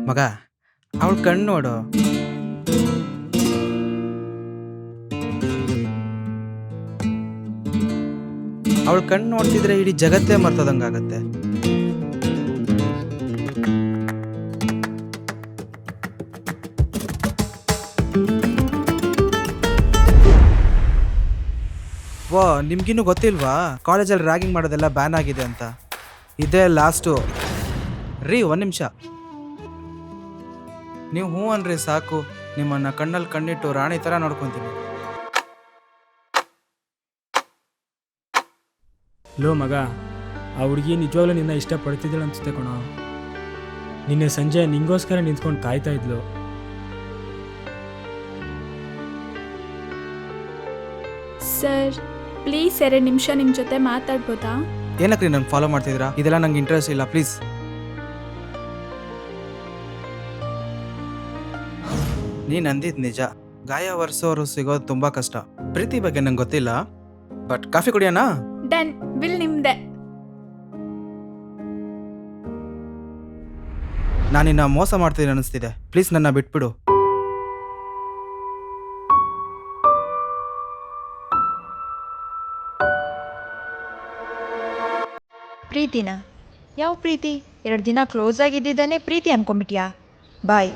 ಮಗ, ಅವಳ ಕಣ್ಣು ನೋಡು. ಅವಳ ಕಣ್ಣು ನೋಡ್ತಿದ್ರೆ ಇಡೀ ಜಗತ್ತೇ ಮರ್ತದಂಗಾಗತ್ತೆ. ವಾ, ನಿಮ್ಗಿನ್ನೂ ಗೊತ್ತಿಲ್ವಾ ಕಾಲೇಜಲ್ಲಿ ರ್ಯಾಗಿಂಗ್ ಮಾಡೋದೆಲ್ಲ ಬ್ಯಾನ್ ಆಗಿದೆ ಅಂತ? ಇದೇ ಲಾಸ್ಟು. ರೀ, ಒಂದು ನಿಮಿಷ. ನೀವು ಹ್ಞೂ ಅನ್ರಿ ಸಾಕು, ನಿಮ್ಮನ್ನ ಕಣ್ಣಲ್ಲಿ ಕಣ್ಣಿಟ್ಟು ರಾಣಿ ಥರ ನೋಡ್ಕೊತೀನಿ. ಲೋ ಮಗ, ಆ ಹುಡುಗಿ ನಿಜವಾಗ್ಲೂ ನಿನ್ನ ಇಷ್ಟಪಡ್ತಿದ್ದಳು ಅನ್ಸುತ್ತೆ ಕಣೋ. ನಿನ್ನೆ ಸಂಜೆ ನಿಂಗೋಸ್ಕರ ನಿಂತ್ಕೊಂಡು ಕಾಯ್ತಾ ಇದ್ಲು. ಸರ್ ಪ್ಲೀಸ್ 2 ನಿಮಿಷ ನಿಮ್ಮ ಜೊತೆ ಮಾತಾಡ್ಬೋದಾ? ಏನಕ್ರಿ ನಂಗೆ ಫಾಲೋ ಮಾಡ್ತಿದ್ದೀರಾ? ಇದೆಲ್ಲ ನಂಗೆ ಇಂಟ್ರೆಸ್ಟ್ ಇಲ್ಲ, ಪ್ಲೀಸ್. ನೀನು ಅಂದಿದ್ದು ನಿಜ. ಗಾಯ ಒರೆಸೋರು ಸಿಗೋದು ತುಂಬ ಕಷ್ಟ. ಪ್ರೀತಿ ಬಗ್ಗೆ ನಂಗೆ ಗೊತ್ತಿಲ್ಲ, ಬಟ್ ಕಾಫಿ ಕುಡಿಯೋಣ? ಡನ್, ಬಿಲ್ ನಿಮ್ದೆ. ನಾನಿನ್ನ ಮೋಸ ಮಾಡ್ತೀನಿ ಅನ್ನಿಸ್ತಿದೆ. ಪ್ಲೀಸ್ ನನ್ನ ಬಿಟ್ಬಿಡು. ಪ್ರೀತಿನಾ? ಯಾವ ಪ್ರೀತಿ? 2 ದಿನ ಕ್ಲೋಸ್ ಆಗಿದ್ದಾನೆ ಪ್ರೀತಿ ಅನ್ಕೊಂಬಿಟ್ಯಾ? ಬಾಯ್.